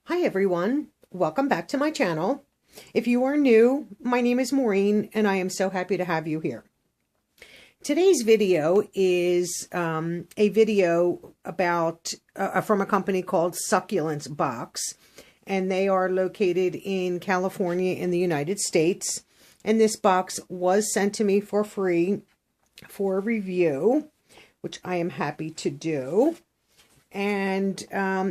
Hi everyone, welcome back to my channel. If you are new, my name is Maureen and I am so happy to have you here. Today's video is a video about from a company called SucculentsBox, and they are located in California in the United States. And this box was sent to me for free for a review, which I am happy to do. And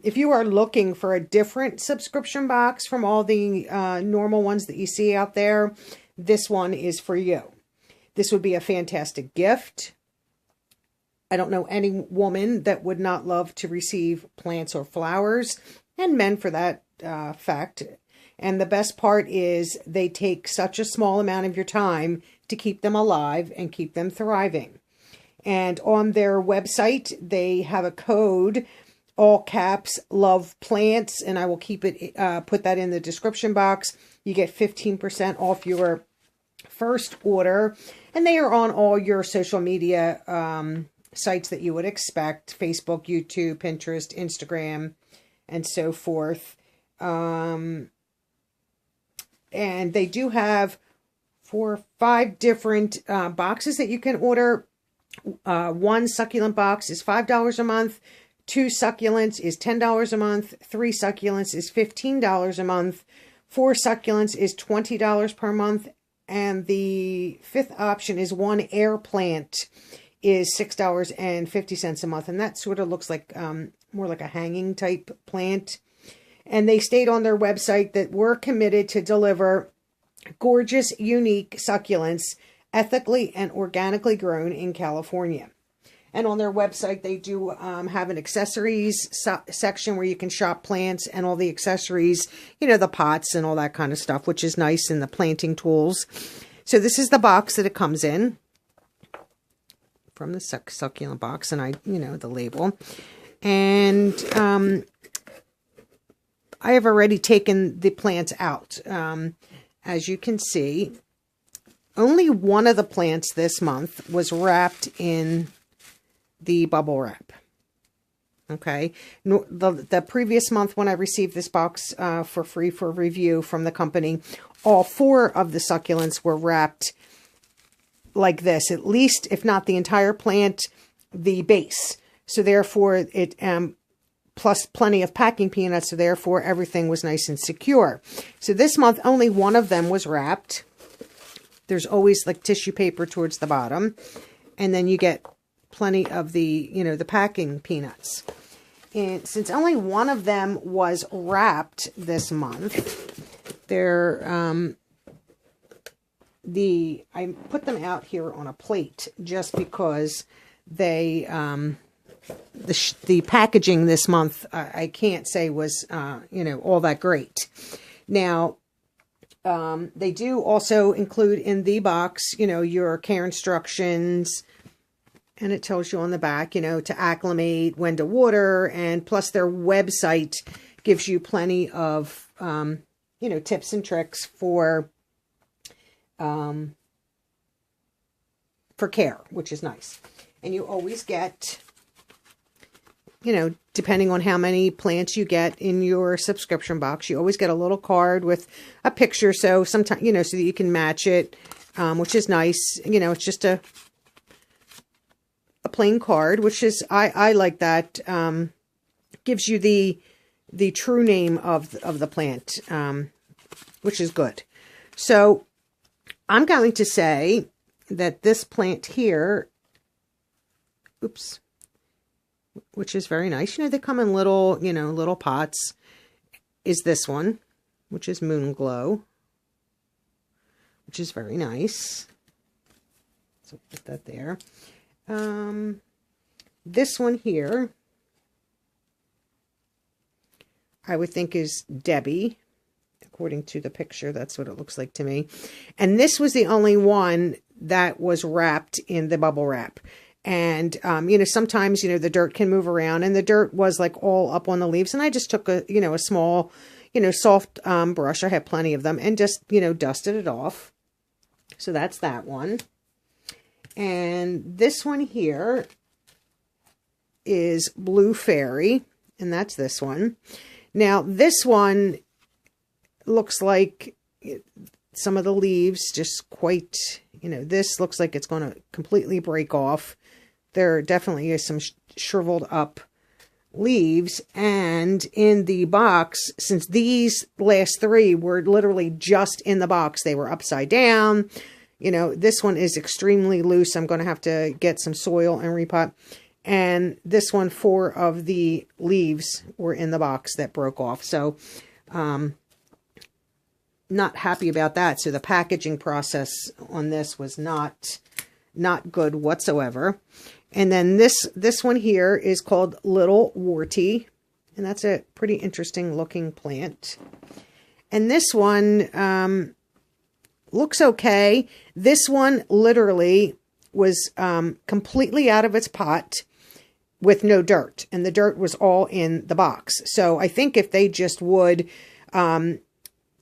if you are looking for a different subscription box from all the normal ones that you see out there, this one is for you. This would be a fantastic gift. I don't know any woman that would not love to receive plants or flowers, and men for that fact. And the best part is they take such a small amount of your time to keep them alive and keep them thriving. And on their website, they have a code, all caps, love plants, and I will keep it, put that in the description box. You get 15% off your first order, and they are on all your social media sites that you would expect: Facebook, YouTube, Pinterest, Instagram, and so forth. And they do have 4 or 5 different boxes that you can order. One succulent box is $5 a month. 2 succulents is $10 a month. 3 succulents is $15 a month. 4 succulents is $20 per month. And the 5th option is 1 airplant is $6.50 a month. And that sort of looks like more like a hanging type plant. And they state on their website that we're committed to deliver gorgeous, unique succulents ethically and organically grown in California. And on their website, they do have an accessories section where you can shop plants and all the accessories, you know, the pots and all that kind of stuff, which is nice, and the planting tools. So this is the box that it comes in from the succulent box, and the label. And I have already taken the plants out. As you can see, only one of the plants this month was wrapped in the bubble wrap. Okay. The previous month when I received this box for free for review from the company, all 4 of the succulents were wrapped like this, at least, if not the entire plant, the base. So therefore it, plus plenty of packing peanuts. So therefore everything was nice and secure. So this month, only one of them was wrapped. There's always like tissue paper towards the bottom. And then you get plenty of the, the packing peanuts. And since only one of them was wrapped this month, I put them out here on a plate just because they, the packaging this month, I can't say was, all that great. Now, they do also include in the box, your care instructions, and it tells you on the back, to acclimate, when to water, and plus their website gives you plenty of, tips and tricks for care, which is nice. And you always get, depending on how many plants you get in your subscription box, you always get a little card with a picture. So sometimes, so that you can match it, which is nice. It's just a plain card, which is, I like that. Gives you the true name of the plant, which is good. So I'm going to say that this plant here, which is very nice. They come in little, little pots, is this one, which is Moon Glow, which is very nice. So put that there. This one here, I would think is Debbie. According to the picture, that's what it looks like to me. And this was the only one that was wrapped in the bubble wrap. And, sometimes, the dirt can move around, and the dirt was like all up on the leaves. And I just took a small, soft brush. I had plenty of them, and just, dusted it off. So that's that one. And this one here is Blue Fairy, and that's this one. Now, this one looks like some of the leaves just quite, this looks like it's going to completely break off. There definitely is some shriveled up leaves. And in the box, since these last three were literally just in the box, they were upside down. This one is extremely loose. I'm going to have to get some soil and repot. And this one, 4 of the leaves were in the box that broke off. So, not happy about that. So the packaging process on this was not good whatsoever. And then this one here is called Little Warty, and that's a pretty interesting looking plant. And this one looks okay. This one literally was completely out of its pot with no dirt, and the dirt was all in the box. So I think if they just would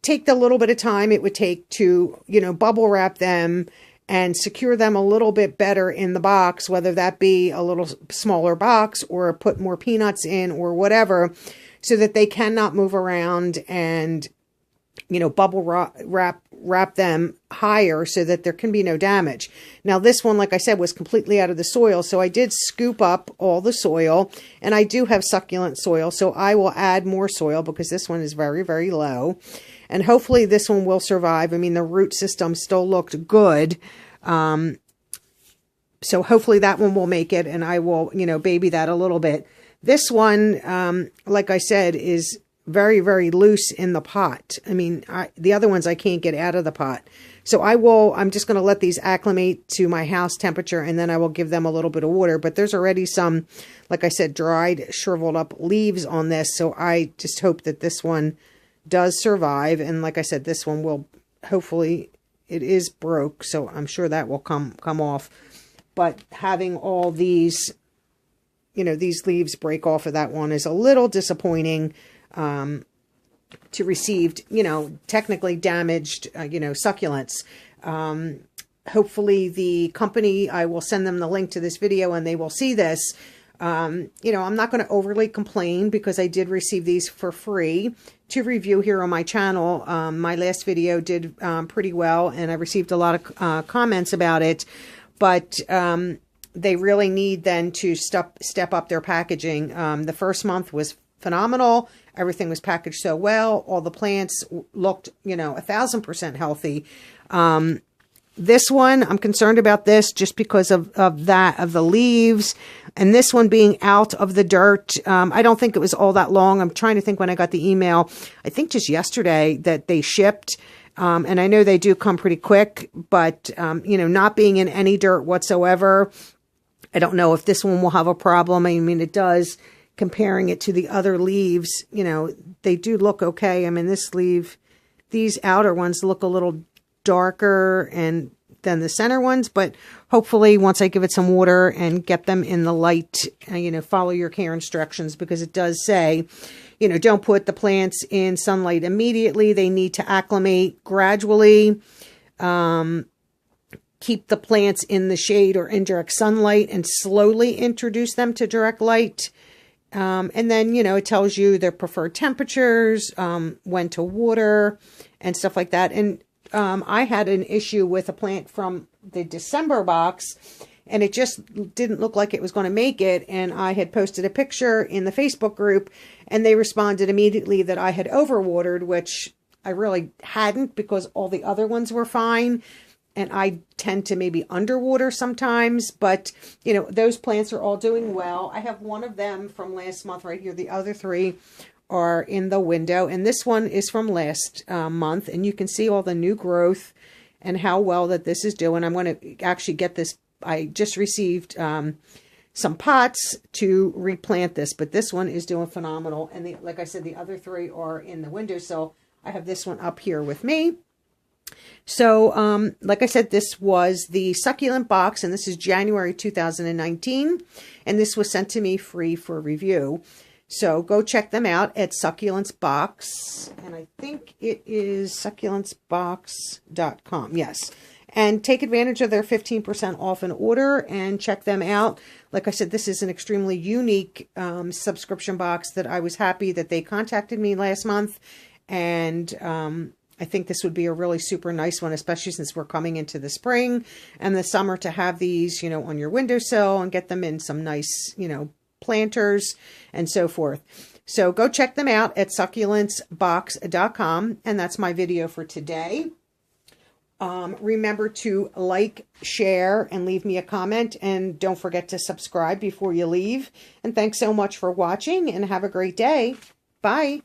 take the little bit of time it would take to, bubble wrap them and secure them a little bit better in the box, whether that be a little smaller box or put more peanuts in or whatever, so that they cannot move around, and, bubble wrap them higher so that there can be no damage. Now, this one, like I said, was completely out of the soil. So I did scoop up all the soil, and I do have succulent soil. So I will add more soil because this one is very, very low. And hopefully this one will survive. I mean, the root system still looked good. So hopefully that one will make it, and I will, baby that a little bit. This one, like I said, is very, very loose in the pot. I mean, the other ones I can't get out of the pot. So I'm just going to let these acclimate to my house temperature, and then I will give them a little bit of water. But there's already some, like I said, dried, shriveled up leaves on this. So I just hope that this one does survive. And like I said, this one will, hopefully, it is broke. So I'm sure that will come off. But having all these, these leaves break off of that one is a little disappointing. To received, technically damaged, succulents. Hopefully the company, I will send them the link to this video and they will see this. I'm not going to overly complain because I did receive these for free to review here on my channel. My last video did pretty well, and I received a lot of comments about it, but they really need then to step up their packaging. The first month was phenomenal. Everything was packaged so well. All the plants looked, 1,000% healthy. This one, I'm concerned about this just because of the leaves, and this one being out of the dirt. I don't think it was all that long. I'm trying to think when I got the email. I think just yesterday that they shipped. And I know they do come pretty quick, but, not being in any dirt whatsoever, I don't know if this one will have a problem. I mean, it does. Comparing it to the other leaves, they do look okay. I mean, this leaf, these outer ones look a little darker than the center ones, but hopefully once I give it some water and get them in the light, follow your care instructions, because it does say, don't put the plants in sunlight immediately. They need to acclimate gradually. Keep the plants in the shade or in direct sunlight and slowly introduce them to direct light. And then, it tells you their preferred temperatures, when to water and stuff like that. And I had an issue with a plant from the December box, and it just didn't look like it was going to make it. And I had posted a picture in the Facebook group, and they responded immediately that I had overwatered, which I really hadn't, because all the other ones were fine. And I tend to maybe underwater sometimes, but, those plants are all doing well. I have one of them from last month right here. The other 3 are in the window, and this one is from last month. And you can see all the new growth and how well that this is doing. I'm going to actually get this. I just received some pots to replant this, but this one is doing phenomenal. And like I said, the other 3 are in the windowsill. I have this one up here with me. So, like I said, this was the succulent box, and this is January 2019, and this was sent to me free for review. So go check them out at SucculentsBox, and I think it is SucculentsBox.com. Yes. and take advantage of their 15% off an order and check them out. Like I said, this is an extremely unique subscription box that I was happy that they contacted me last month. And I think this would be a really super nice one, especially since we're coming into the spring and the summer, to have these, you know, on your windowsill and get them in some nice, you know, planters and so forth. So go check them out at SucculentsBox.com. And that's my video for today. Remember to like, share, and leave me a comment. And don't forget to subscribe before you leave. And thanks so much for watching, and have a great day. Bye.